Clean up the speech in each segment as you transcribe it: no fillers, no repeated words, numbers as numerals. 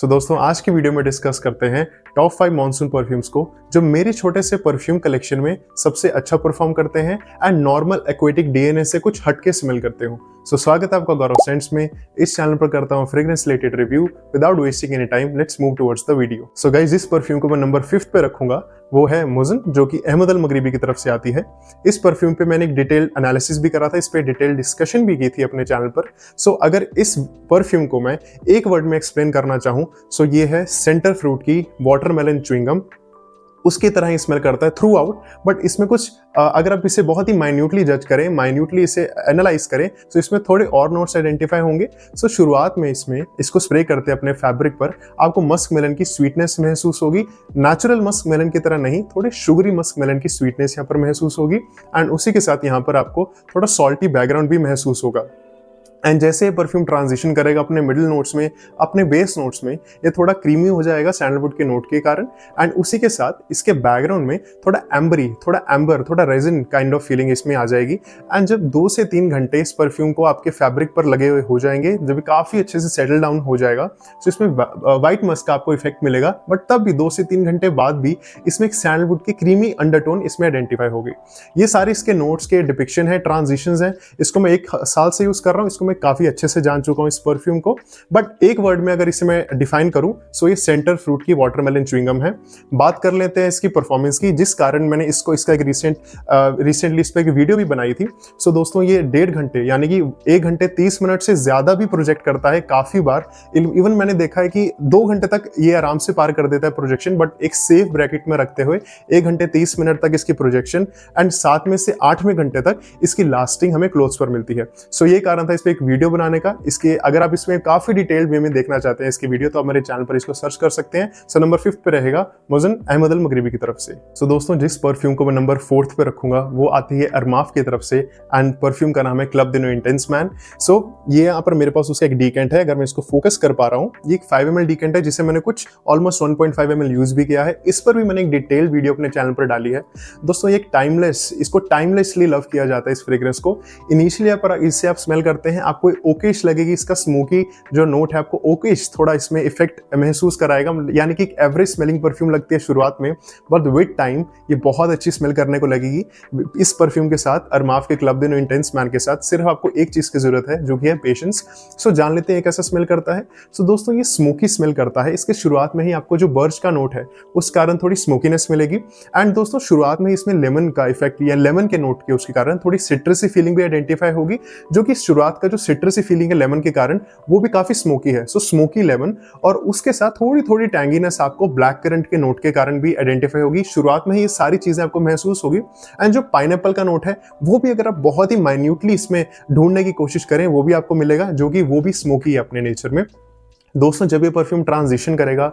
सो दोस्तों आज की वीडियो में डिस्कस करते हैं टॉप 5 मॉनसून परफ्यूम्स को जो मेरे छोटे से परफ्यूम कलेक्शन में सबसे अच्छा परफॉर्म करते हैं एंड नॉर्मल एक्वेटिक डीएनए से कुछ हटके स्मेल करते हो। सो स्वागत है आपका गौरव सेंट्स में। इस चैनल पर करता हूं fragrance related review without wasting any time. Let's move towards the video. So guys, इस परफ्यूम को मैं नंबर 5 पे रखूंगा, वो है मुज़न, जो कि अहमद अल मगरिबी की तरफ से आती है। इस परफ्यूम पे मैंने एक डिटेल्ड एनालिसिस भी करा था, इस पे डिटेल्ड डिस्कशन भी की थी अपने चैनल पर। सो अगर इस परफ्यूम को मैं एक वर्ड में एक्सप्लेन करना चाहूं सो ये है सेंटर फ्रूट की वाटरमेलन च्युइंगम। उसकी तरह ही स्मेल करता है थ्रू आउट, बट इसमें कुछ अगर आप इसे बहुत ही माइन्यूटली जज करें, माइन्यूटली इसे एनालाइज करें तो इसमें थोड़े और नोट्स आइडेंटिफाई होंगे। सो शुरुआत में इसको स्प्रे करते हैं अपने फैब्रिक पर, आपको मस्क मेलन की स्वीटनेस महसूस होगी। नेचुरल मस्क मेलन की तरह नहीं, थोड़े शुगरी मस्क मेलन की स्वीटनेस यहाँ पर महसूस होगी एंड उसी के साथ यहाँ पर आपको थोड़ा सॉल्टी बैकग्राउंड भी महसूस होगा। एंड जैसे ये परफ्यूम ट्रांजिशन करेगा अपने मिडिल नोट्स में, अपने बेस नोट्स में, ये थोड़ा क्रीमी हो जाएगा सैंडलवुड के नोट के कारण। एंड उसी के साथ इसके बैकग्राउंड में थोड़ा एम्बर, थोड़ा रेजिन काइंड ऑफ फीलिंग इसमें आ जाएगी। एंड जब 2 से 3 घंटे इस परफ्यूम को आपके फैब्रिक पर लगे हुए हो जाएंगे, जब ये काफ़ी अच्छे से सेटल डाउन हो जाएगा तो इसमें वाइट मस्क का आपको इफेक्ट मिलेगा, बट तब भी 2 से 3 घंटे बाद भी इसमें एक सैंडलवुड की क्रीमी अंडरटोन इसमें आइडेंटिफाई होगी। ये सारे इसके नोट्स के डिपिक्शन है, ट्रांजिशंस हैं। इसको मैं 1 साल से यूज़ कर रहा हूँ, इसको मैं काफी अच्छे से जान चुका हूं इस परफ्यूम को। बट एक वर्ड में अगर इसे मैं डिफाइन करूं सो ये सेंटर फ्रूट की वाटरमेलन च्युइंगम है। बात कर लेते हैं इसकी परफॉर्मेंस की, जिस कारण मैंने इसका एक रिसेंटली इस पर एक वीडियो भी बनाई थी। सो दोस्तों ये 1.5 घंटे यानी कि 1 घंटे 30 मिनट से ज्यादा भी प्रोजेक्ट करता है काफी बार। इवन मैंने देखा है कि 2 घंटे तक ये आराम से पार कर देता है प्रोजेक्शन, बट एक सेफ ब्रैकेट में रखते हुए 1 घंटे 30 मिनट तक इसकी प्रोजेक्शन एंड 7 में से 8वें घंटे तक इसकी लास्टिंग हमें क्लोथ्स पर मिलती है। सो ये कारण था इस पर एक वीडियो बनाने का। इसके अगर आप इसमें काफी डिटेल्ड वे में देखना चाहते हैं इसकी वीडियो तो आप मेरे चैनल पर इसको सर्च कर सकते हैं। सो नंबर 5 पे रहेगा मुज़न, अहमद अल मगरिबी की तरफ से। सो दोस्तों जिस परफ्यूम को मैं नंबर 4 पे रखूंगा वो आती है अरमाफ की तरफ से एंड परफ्यूम का नाम है club the new intense man. So ये यहाँ पर मेरे पास उसका एक डीकेंट है, अगर मैं इसको फोकस कर पा रहा हूँ। ये एक 5 ml डीकेंट है जिसे मैंने कुछ ऑलमोस्ट 1.5 ml यूज भी किया है। इस पर भी मैंने एक डिटेल्ड वीडियो अपने चैनल पर डाली है। दोस्तों ये एक इसको टाइमलेसली लव किया जाता है इस फ्रेग्रेंस को। इनिशियली इसे आप स्मेल करते हैं, आपको ओकेश लगेगी, इसका स्मोकी जो नोट है आपको ओकेश थोड़ा इसमें इफेक्ट महसूस कराएगा, यानी कि एक एवरेज स्मेलिंग परफ्यूम लगती है शुरुआत में, बट विद टाइम ये बहुत अच्छी स्मेल करने को लगेगी। इस परफ्यूम के साथ, अरमाफ के club the new intense man के साथ सिर्फ आपको एक चीज की जरूरत है जो कि है पेशेंस। सो जान लेते हैं कैसा स्मेल करता है। सो दोस्तों ये स्मोकी स्मेल करता है। इसके शुरुआत में ही आपको जो बर्च का नोट है उस कारण थोड़ी स्मोकीनेस मिलेगी एंड दोस्तों शुरुआत में ही इसमें लेमन का इफेक्ट या लेमन के नोट के उसके कारण थोड़ी सिट्रसी फीलिंग भी आइडेंटिफाई होगी, जो कि शुरुआत का जो सिट्रसी फीलिंग है लेमन के कारण वो भी काफी स्मोकी है। सो स्मोकी लेमन और उसके साथ थोड़ी थोड़ी टैंगीनेस आपको ब्लैक करंट के नोट के कारण भी आइडेंटिफाई होगी। शुरुआत में ही ये सारी चीजें आपको महसूस होगी एंड जो पाइनएप्पल का नोट है वो भी अगर आप बहुत ही माइन्यूटली इसमें ढूंढने की कोशिश करें वो भी आपको मिलेगा, जो कि वो भी स्मोकी है अपने नेचर में। दोस्तों जब ये परफ्यूम ट्रांजिशन करेगा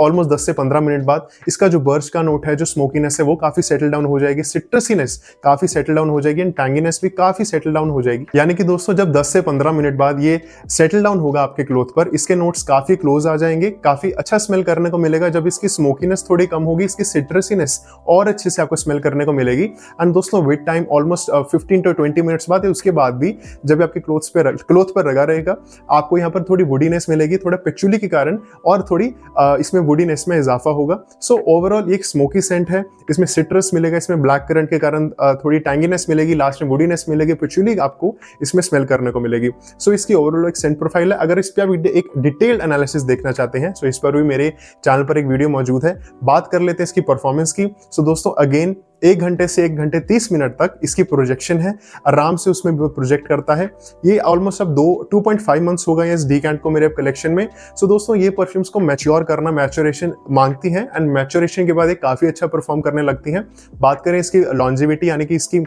ऑलमोस्ट 10 से 15 मिनट बाद, इसका जो बर्च का नोट है, जो स्मोकीनेस है वो काफी सेटल डाउन हो जाएगी, सिट्रसीनेस काफी सेटल डाउन हो जाएगी एंड टैंगीनेस भी काफी सेटल डाउन हो जाएगी। यानी कि दोस्तों जब 10 से 15 मिनट बाद ये सेटल डाउन होगा आपके क्लोथ पर, इसके नोट्स काफी क्लोज आ जाएंगे, काफी अच्छा स्मेल करने को मिलेगा। जब इसकी स्मोकीनेस थोड़ी कम होगी, इसकी सिट्रसीनेस और अच्छे से आपको स्मेल करने को मिलेगी एंड दोस्तों with time almost 15 to 20 minutes बाद, उसके बाद भी जब आपके क्लोथ पर लगा रहेगा आपको यहाँ पर थोड़ी वुडीनेस मिलेगी, थोड़ा पेचुली के कारण, और थोड़ी इसमें वुडीनेस में इजाफा होगा। सो ओवरऑल एक स्मोकी सेंट है, इसमें सिट्रस मिलेगा, इसमें ब्लैक करंट के कारण थोड़ी टैंगीनेस मिलेगी, लास्ट में वुडीनेस मिलेगी, पेचुली आपको इसमें स्मेल करने को मिलेगी। सो इसकी ओवरऑल एक सेंट प्रोफाइल है। अगर इस पर आप एक डिटेल्ड एनालिसिस देखना चाहते हैं सो इस पर भी मेरे चैनल पर एक वीडियो मौजूद है। बात कर लेते हैं इसकी परफॉर्मेंस की। सो दोस्तों अगेन 1 घंटे से 1 घंटे 30 मिनट तक इसकी प्रोजेक्शन है, आराम से उसमें प्रोजेक्ट करता है। ये ऑलमोस्ट अब 2.5 मंथ्स हो गए इस डीकैंट को मेरे कलेक्शन में। सो दोस्तों ये परफ्यूम्स को मैच्योर करना, मैच्योरेशन मांगती हैं एंड मैच्योरेशन के बाद ये काफी अच्छा परफॉर्म करने लगती हैं। बात करें इसकी लॉन्जिविटी यानी कि इसकी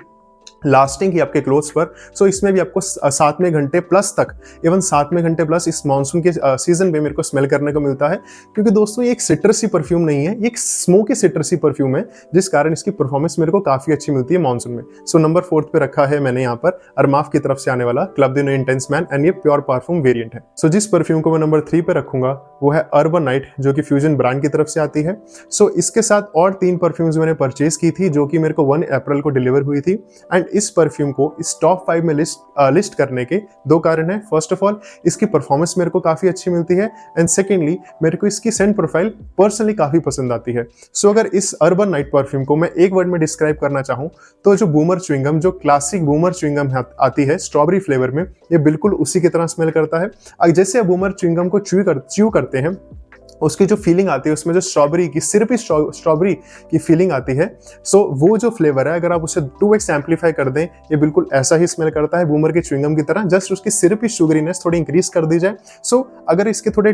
लास्टिंग की आपके क्लोथ्स पर, सो इसमें भी आपको 7वें घंटे प्लस तक, इवन 7वें घंटे प्लस इस मानसून के सीजन में मेरे को स्मेल करने को मिलता है, क्योंकि दोस्तों ये एक सिट्रसी परफ्यूम नहीं है, ये एक स्मोकी सिट्रसी परफ्यूम है, जिस कारण इसकी परफॉर्मेंस मेरे को काफी अच्छी मिलती है मानसून में। सो नंबर 4 पे रखा है मैंने यहाँ पर अरमाफ की तरफ से आने वाला club the new intense man and ये प्योर परफ्यूम वेरिएंट है। सो जिस परफ्यूम को मैं नंबर 3 पे रखूंगा वो है अर्बन नाइट, जो कि फ्यूजन ब्रांड की तरफ से आती है। सो इसके साथ और 3 परफ्यूम्स मैंने परचेज की थी जो कि मेरे को 1 अप्रैल को डिलीवर हुई थी एंड इस परफ्यूम को इस टॉप 5 में लिस्ट करने के 2 कारण हैं। फर्स्ट ऑफ ऑल, इसकी परफॉर्मेंस मेरे को काफ़ी अच्छी मिलती है, एंड सेकेंडली मेरे को इसकी सेंट प्रोफाइल पर्सनली काफ़ी पसंद आती है। सो अगर इस अर्बन नाइट परफ्यूम को मैं एक वर्ड में डिस्क्राइब करना चाहूँ तो जो बूमर च्युइंगम, जो क्लासिक बूमर च्युइंगम आती है स्ट्रॉबेरी फ्लेवर में, ये बिल्कुल उसी की तरह स्मेल करता है। जैसे बूमर च्युइंगम को च्यू करते हैं, उसकी जो फीलिंग आती है उसमें जो स्ट्रॉबेरी की, सिर्फ स्ट्रॉबेरी की फीलिंग आती है। सो वो जो फ्लेवर है, अगर आप उसे 2x एम्पलीफाई कर दें, ये बिल्कुल ऐसा ही स्मेल करता है बूमर के च्युइंगम की तरह, जस्ट उसकी सिर्फ ही शुगरीनेस थोड़ी इंक्रीज कर दी जाए। सो अगर इसके थोड़े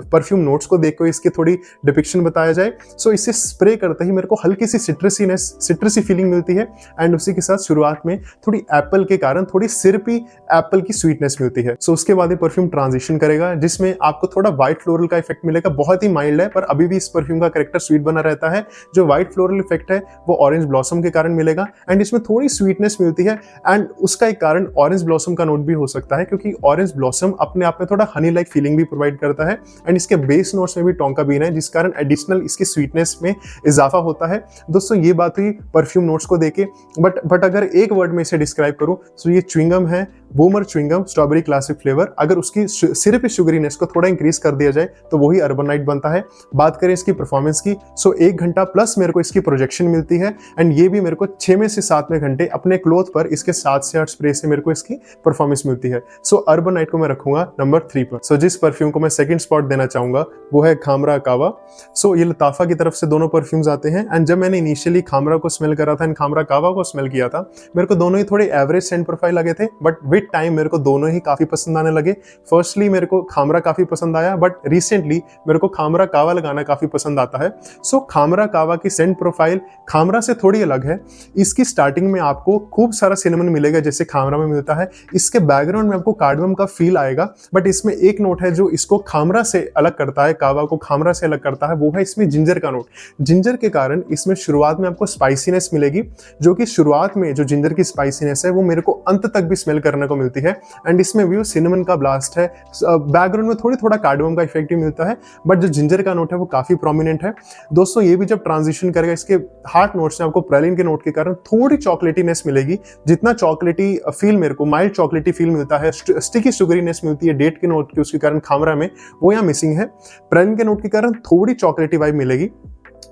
परफ्यूम नोट्स को देखो, इसकी थोड़ी डिपिक्शन बताया जाए, सो इसे स्प्रे करते ही मेरे को हल्की सी सिट्रसी फीलिंग मिलती है, एंड उसी के साथ शुरुआत में थोड़ी एप्पल के कारण थोड़ी सिरपी एप्पल की स्वीटनेस मिलती है। सो उसके बाद ये परफ्यूम ट्रांजिशन करेगा, जिसमें आपको थोड़ा व्हाइट फ्लोरल का इफेक्ट मिलेगा, बहुत ही माइल्ड है पर अभी भी इस परफ्यूम का कैरेक्टर स्वीट बना रहता है। जो व्हाइट फ्लोरल इफेक्ट है वो ऑरेंज ब्लॉसम के कारण मिलेगा, एंड इसमें थोड़ी स्वीटनेस मिलती है, एंड उसका एक कारण ऑरेंज ब्लॉसम का नोट भी हो सकता है, क्योंकि ऑरेंज ब्लॉसम अपने आप में थोड़ा हनी लाइक फीलिंग भी प्रोवाइड करता है, एंड इसके बेस नोट्स में भी टोंका बीन है, जिस कारण एडिशनल इसकी स्वीटनेस में इजाफा होता है। दोस्तों ये बात हुई परफ्यूम नोट्स को देके, बट अगर एक वर्ड में इसे डिस्क्राइब करूं तो ये च्युइंगम है, boomer chewing gum strawberry classic flavour. अगर उसकी सिर्फ शुगरीनेस को थोड़ा इंक्रीज कर दिया जाए तो वही अर्बन नाइट बनता है। बात करें इसकी परफॉर्मेंस की, सो 1 घंटा प्लस मेरे को इसकी प्रोजेक्शन मिलती है, एंड ये भी मेरे को 6 में से 7 में घंटे अपने क्लोथ पर इसके 7 से 8 स्प्रे से मेरे को इसकी परफॉर्मेंस मिलती है। सो अर्बन नाइट को मैं रखूंगा नंबर 3 पर। सो जिस परफ्यूम को मैं सेकंड स्पॉट देना चाहूंगा वो है खामरा कावा। सो ये लताफा की तरफ से दोनों परफ्यूम्स आते हैं, एंड जब मैंने इनिशियली खामरा को स्मेल करा था एंड खामरा कावा को स्मेल किया था, मेरे को दोनों ही थोड़े एवरेज सेंट प्रोफाइल लगे थे, बट विद टाइम मेरे को दोनों ही काफी पसंद आने लगे। फर्स्टली मेरे को खामरा काफी पसंद आया, बट रिसेंटली मेरे को खामरा कावा लगाना काफी पसंद आता है। सो खामरा कावा की सेंट प्रोफाइल खामरा से थोड़ी अलग है। इसकी स्टार्टिंग में आपको खूब सारा सिनेमन मिलेगा जैसे खामरा में मिलता है, इसके बैकग्राउंड में आपको कार्डमम का फील आएगा, बट इसमें एक नोट है जो इसको खामरा से अलग करता है, कावा को खामरा से अलग करता है, वो है इसमें जिंजर का नोट। जिंजर के कारण इसमें शुरुआत में आपको स्पाइसीनेस मिलेगी, जो कि शुरुआत में जो जिंजर की स्पाइसीनेस है वो मेरे को अंत तक भी स्मेल करने को मिलती है, एंड इसमें भी सिनेमन का ब्लास्ट है, बैकग्राउंड में थोड़ा कार्डमम का इफेक्ट भी मिलता है, बट जो जिंजर का नोट है वो काफी प्रोमिनेंट है। दोस्तों ये भी जब ट्रांजिशन करेगा, इसके हार्ट नोट्स में आपको प्रेलिन के नोट के कारण थोड़ी चॉकलेटीनेस मिलेगी, जितना चॉकलेटी फील मेरे को माइल्ड चॉकलेटी फील मिलता है, स्टिकी शुगरीनेस मिलती है डेट के नोट की उसके कारण खामरा में, वो यहाँ मिसिंग है। प्रेलिन के नोट के कारण थोड़ी चॉकलेटी वाइब मिलेगी,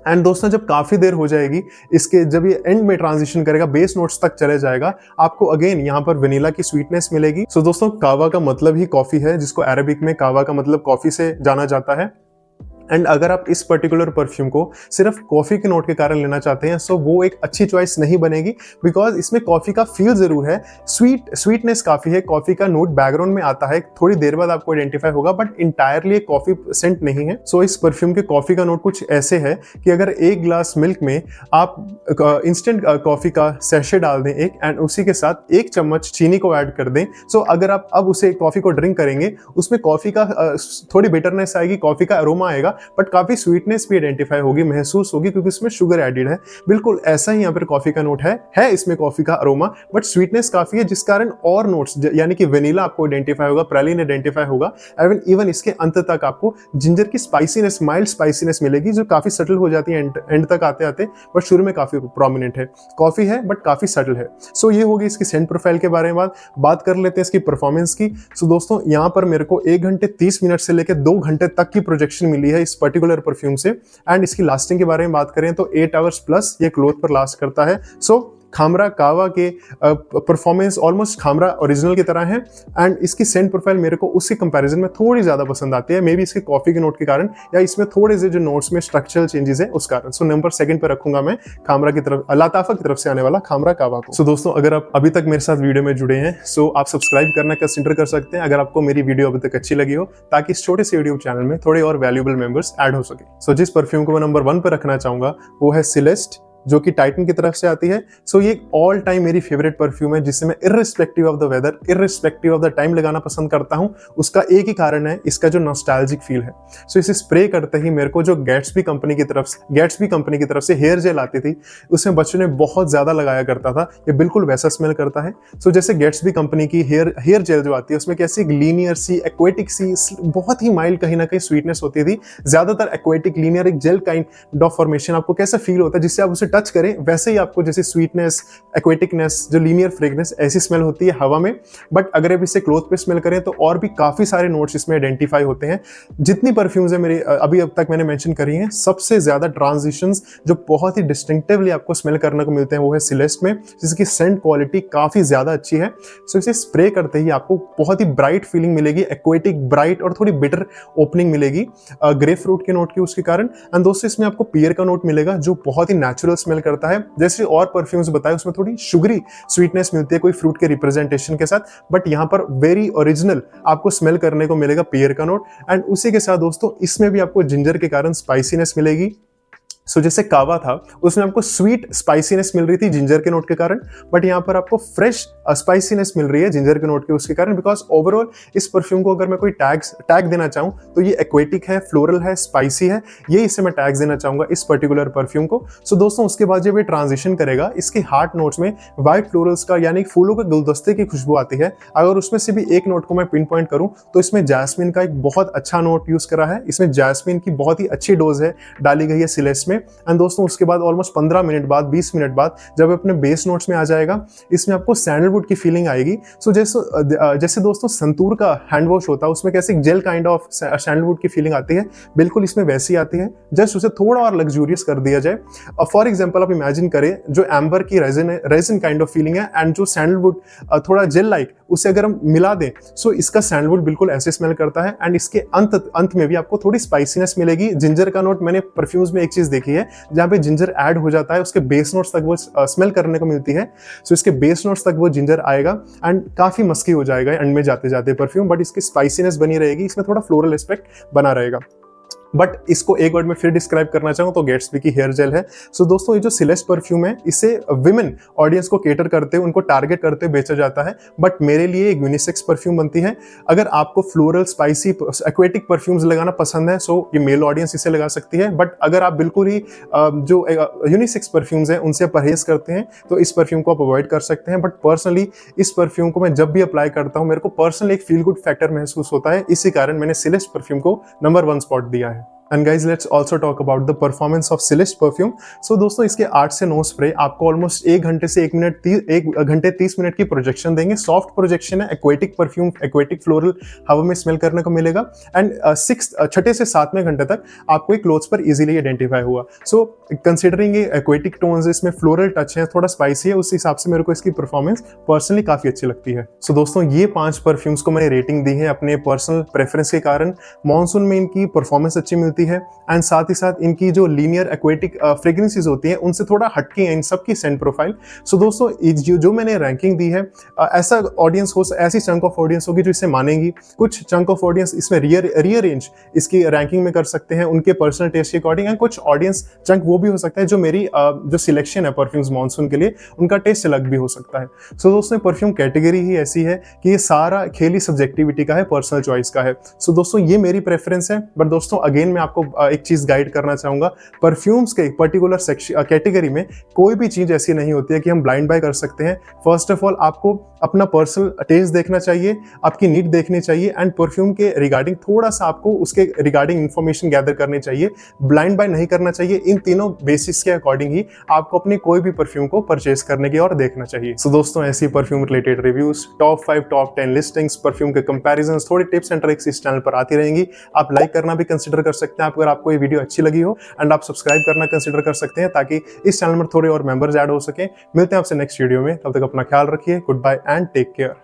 एंड दोस्तों जब काफी देर हो जाएगी इसके, जब ये एंड में ट्रांजिशन करेगा, बेस नोट्स तक चले जाएगा, आपको अगेन यहाँ पर वेनिला की स्वीटनेस मिलेगी। सो दोस्तों कावा का मतलब ही कॉफी है, जिसको अरेबिक में कावा का मतलब कॉफी से जाना जाता है, एंड अगर आप इस पर्टिकुलर परफ्यूम को सिर्फ कॉफी के नोट के कारण लेना चाहते हैं, सो वो एक अच्छी चॉइस नहीं बनेगी, बिकॉज इसमें कॉफी का फील जरूर है, स्वीटनेस काफी है, कॉफी का नोट बैकग्राउंड में आता है, थोड़ी देर बाद आपको आइडेंटिफाई होगा, बट इंटायरली कॉफी सेंट नहीं है। सो इस परफ्यूम के कॉफी का नोट कुछ ऐसे है कि अगर 1 ग्लास मिल्क में आप इंस्टेंट कॉफी का सैशे डाल दें एक, एंड उसी के साथ 1 चम्मच चीनी को ऐड कर दें, सो अगर आप अब उसे कॉफी को ड्रिंक करेंगे, उसमें कॉफी का थोड़ी बिटरनेस आएगी, कॉफी का अरोमा आएगा, बट काफी स्वीटनेस भी आइडेंटिफाई होगी, महसूस होगी, क्योंकि इसमें शुगर एडेड है। बिल्कुल ऐसा ही यहाँ पर कॉफी का नोट है इसमें कॉफी का अरोमा, बट स्वीटनेस काफी है, जिस कारण और नोट्स यानी कि वेनिला आपको आइडेंटिफाई होगा, प्रेलिन आइडेंटिफाई होगा, इवन इसके अंत तक आपको जिंजर की स्पाइसीनेस, माइल्ड स्पाइसीनेस मिलेगी, जो काफी सटल हो जाती है एंड तक आते आते, बट शुरू में काफी प्रोमिनेंट है। कॉफी है बट काफी सटल है। सो ये होगी इसकी सेंट प्रोफाइल के बारे में बात कर लेते हैं इसकी परफॉर्मेंस की। सो दोस्तों यहाँ पर मेरे को 1 घंटे 30 मिनट से लेकर 2 घंटे तक की प्रोजेक्शन मिली है इस पर्टिकुलर परफ्यूम से, एंड इसकी लास्टिंग के बारे में बात करें तो 8 आवर्स प्लस ये क्लोथ पर लास्ट करता है। सो खामरा कावा के परफॉर्मेंस ऑलमोस्ट खामरा ओरिजिनल की तरह है, एंड इसकी सेंट प्रोफाइल मेरे को उसके कंपैरिजन में थोड़ी ज्यादा पसंद आती है, मे बी इसके कॉफी के नोट के कारण, या इसमें थोड़े से जो नोट्स में स्ट्रक्चरल चेंजेस है उस कारण। सो नंबर 2 पे रखूंगा मैं खामरा की तरफ, लताफा की तरफ से आने वाला खामरा कावा को। सो दोस्तों अगर आप अभी तक मेरे साथ वीडियो में जुड़े हैं, सो आप सब्सक्राइब करना कंसिडर कर सकते हैं अगर आपको मेरी वीडियो अभी तक अच्छी लगी हो, ताकि इस छोटे से यूट्यूब चैनल में थोड़े और वैल्यूएबल मेंबर्स ऐड हो सके। सो जिस परफ्यूम को मैं नंबर 1 पे रखना चाहूंगा वो है सिलेस्ट, जो कि टाइटन की तरफ से आती है। सो ये ऑल टाइम मेरी फेवरेट परफ्यूम है, जिससे मैं irrespective of the weather, irrespective of the time लगाना पसंद करता हूं। उसका एक ही कारण है, इसका जो नॉस्टैल्जिक फील है। सो इसे स्प्रे करते ही मेरे को जो गैट्सबी कंपनी की तरफ से हेयर जेल आती थी, उसमें बच्चों ने बहुत ज्यादा लगाया करता था, ये बिल्कुल वैसा स्मेल करता है। सो जैसे गैट्सबी कंपनी की हेयर जेल जो आती है, उसमें कैसी लीनियर सी, एक्वेटिक सी, बहुत ही माइल्ड कहीं ना कहीं स्वीटनेस होती थी, ज्यादातर एक्वेटिक लीनियर एक जेल काइंड ऑफ फॉर्मेशन। आपको कैसा फील होता है जिससे आप उसे टच करें वैसे ही आपको जैसे स्वीटनेस, एक्वेटिकनेस, जो लीनियर फ्रेग्रेंस ऐसी स्मेल होती है हवा में। बट अगर आप इसे क्लोथ पे स्मेल करें तो और भी काफ़ी सारे नोट्स इसमें आइडेंटिफाई होते हैं। जितनी परफ्यूम्स है मेरी अभी अब तक मैंने मेंशन करी हैं, सबसे ज़्यादा ट्रांजिशंस जो बहुत ही डिस्टिंक्टिवली आपको स्मेल करने को मिलते हैं वो है सिलेस्ट में, जिसकी सेंट क्वालिटी काफ़ी ज़्यादा अच्छी है। सो इसे स्प्रे करते ही आपको बहुत ही ब्राइट फीलिंग मिलेगी, एक्वेटिक, ब्राइट और थोड़ी बिटर ओपनिंग मिलेगी ग्रेप फ्रूट के नोट की उसके कारण। एंड दोस्तों इसमें आपको पियर का नोट मिलेगा जो बहुत ही नेचुरल स्मेल करता है। जैसे और परफ्यूम्स बताए उसमें थोड़ी शुगरी स्वीटनेस मिलती है कोई फ्रूट के रिप्रेजेंटेशन के साथ, बट यहाँ पर वेरी ओरिजिनल आपको स्मेल करने को मिलेगा पियर का नोट। एंड उसी के साथ दोस्तों इसमें भी आपको जिंजर के कारण स्पाइसीनेस मिलेगी। सो जैसे कावा था उसमें आपको स्वीट स्पाइसीनेस मिल रही थी जिंजर के नोट के कारण, बट यहाँ पर आपको फ्रेश स्पाइसीनेस मिल रही है जिंजर के नोट के उसके कारण। बिकॉज ओवरऑल इस परफ्यूम को अगर मैं कोई टैग देना चाहूँ तो ये एक्वेटिक है, फ्लोरल है, स्पाइसी है, ये इसे मैं टैग देना चाहूंगा इस पर्टिकुलर परफ्यूम को। सो दोस्तों उसके बाद जब ये ट्रांजिशन करेगा इसके हार्ट नोट्स में व्हाइट फ्लोरल्स का यानी फूलों के गुलदस्ते की खुशबू आती है। अगर उसमें से भी एक नोट को मैं पिन पॉइंट करूँ तो इसमें जैस्मिन का एक बहुत अच्छा नोट यूज करा है। इसमें जैस्मिन की बहुत ही अच्छी डोज है डाली गई है सिलेस्ट में। एंड दोस्तों उसके बाद ऑलमोस्ट 15 मिनट बाद, 20 मिनट बाद जब अपने बेस नोट्स में आ जाएगा इसमें आपको सैंडलवुड की फीलिंग आएगी। सो जैसे दोस्तों संतूर का हैंड वॉश होता है उसमें कैसे जेल काइंड ऑफ सैंडलवुड की फीलिंग आती है, बिल्कुल इसमें वैसी आती है। जस्ट उसे थोड़ा और लग्जूरियस कर दिया जाए। फॉर एग्जाम्पल आप इमेजिन करें जो एम्बर की रेजिन काइंड ऑफ फीलिंग है एंड जो सैंडलवुड थोड़ा जेल लाइक, उसे अगर हम मिला दें सो इसका सैंडलवुड बिल्कुल ऐसे स्मेल करता है। एंड इसके अंत में भी आपको थोड़ी स्पाइसीनेस मिलेगी। जिंजर का नोट मैंने परफ्यूम्स में एक चीज देखी है जहां पे जिंजर ऐड हो जाता है उसके बेस नोट्स तक वो स्मेल करने को मिलती है। सो इसके बेस नोट्स तक वो जिंजर आएगा एंड काफी मस्की हो जाएगा एंड में जाते जाते परफ्यूम, बट इसकी स्पाइसीनेस बनी रहेगी, इसमें थोड़ा फ्लोरल एस्पेक्ट बना रहेगा। बट इसको एक वर्ड में फिर डिस्क्राइब करना चाहूँ तो गेट्सबी की हेयर जेल है। सो दोस्तों ये जो सिलेस्ट परफ्यूम है इसे विमेन ऑडियंस को केटर करते हुए, उनको टारगेट करते हुए बेचा जाता है, बट मेरे लिए एक यूनिसेक्स परफ्यूम बनती है। अगर आपको फ्लोरल, स्पाइसी, एक्वेटिक परफ्यूम्स लगाना पसंद है सो ये मेल ऑडियंस इसे लगा सकती है। बट अगर आप बिल्कुल ही जो यूनिसेक्स परफ्यूम्स हैं उनसे परहेज करते हैं तो इस परफ्यूम को आप अवॉइड कर सकते हैं। बट पर्सनली इस परफ्यूम को मैं जब भी अप्लाई करता हूँ मेरे को पर्सनली एक फील गुड फैक्टर महसूस होता है, इसी कारण मैंने सिलेस्ट परफ्यूम को नंबर 1 स्पॉट दिया है। And guys let's also talk about the performance of Celeste perfume. So दोस्तों इसके 8 से 9 स्प्रे आपको ऑलमोस्ट 1 घंटे से 1 घंटे 30 मिनट की प्रोजेक्शन देंगे। सॉफ्ट प्रोजेक्शन है, एक्वेटिक परफ्यूम, एक्वेटिक फ्लोरल हवा में स्मेल करने को मिलेगा। एंड छठे से 7वें घंटे तक आपको एक क्लोथ्स पर इजीली आइडेंटिफाई हुआ। सो कंसिडरिंग ये एक्वेटिक टोन्स, इसमें फ्लोरल टच है, थोड़ा स्पाइसी है, उस हिसाब से मेरे को इसकी परफॉर्मेंस पर्सनली काफी अच्छी लगती है। सो दोस्तों ये 5 परफ्यूम्स को मैंने रेटिंग दी है अपने पर्सनल प्रेफरेंस के कारण। मॉनसून में इनकी परफॉर्मेंस अच्छी मिलती है एंड साथ ही साथ इनकी जो लीनियर एक्वेटिक फ्रेग्रेंसेस होती हैं उनसे थोड़ा हटके हैं इन सब की सेंट प्रोफाइल। सो दोस्तों जो मैंने रैंकिंग दी है ऐसा ऑडियंस हो, ऐसी चंक ऑफ ऑडियंस होगी जो इसे मानेंगी। कुछ चंक ऑफ ऑडियंस इसमें रीअरेंज इसकी रैंकिंग में कर सकते हैं उनके पर्सनल टेस्ट के अकॉर्डिंग, एंड कुछ ऑडियंस चंक वो भी हो सकता है जो मेरी जो सिलेक्शन है परफ्यूम्स मॉनसून के लिए उनका टेस्ट अलग भी हो सकता है। सो दोस्तों परफ्यूम कैटेगरी ही ऐसी है कि ये सारा खेल ही सब्जेक्टिविटी का है, पर्सनल चॉइस का है। सो दोस्तों ये मेरी प्रेफरेंस है। बट दोस्तों अगेन मैं आपको एक चीज गाइड करना चाहूंगा, परफ्यूम्स के पर्टिकुलर कैटेगरी में कोई भी चीज ऐसी नहीं होती है कि हम ब्लाइंड बाय कर सकते हैं। फर्स्ट ऑफ ऑल आपको अपना पर्सनल टेस्ट देखना चाहिए, आपकी नीड देखनी चाहिए एंड परफ्यूम के रिगार्डिंग थोड़ा सा आपको उसके रिगार्डिंग इंफॉर्मेशन गैदर करनी चाहिए। ब्लाइंड बाय नहीं करना चाहिए। इन तीनों बेसिस के अकॉर्डिंग ही आपको अपनी कोई भी परफ्यूम को परचेज करने की और देखना चाहिए। सो दोस्तों ऐसी perfume related reviews, top 5, top 10 listings, perfume के कंपैरिजन, थोड़ी टिप्स एंड ट्रिक्स इस चैनल पर आती रहेंगी। आप लाइक करना भी कंसिडर कर सकते हैं अगर आपको ये वीडियो अच्छी लगी हो, एंड आप सब्सक्राइब करना कंसिडर कर सकते हैं ताकि इस चैनल में थोड़े और मेंबर्स ऐड हो सके। मिलते हैं आपसे नेक्स्ट वीडियो में, तब तक अपना ख्याल रखिए। Good bye and take care.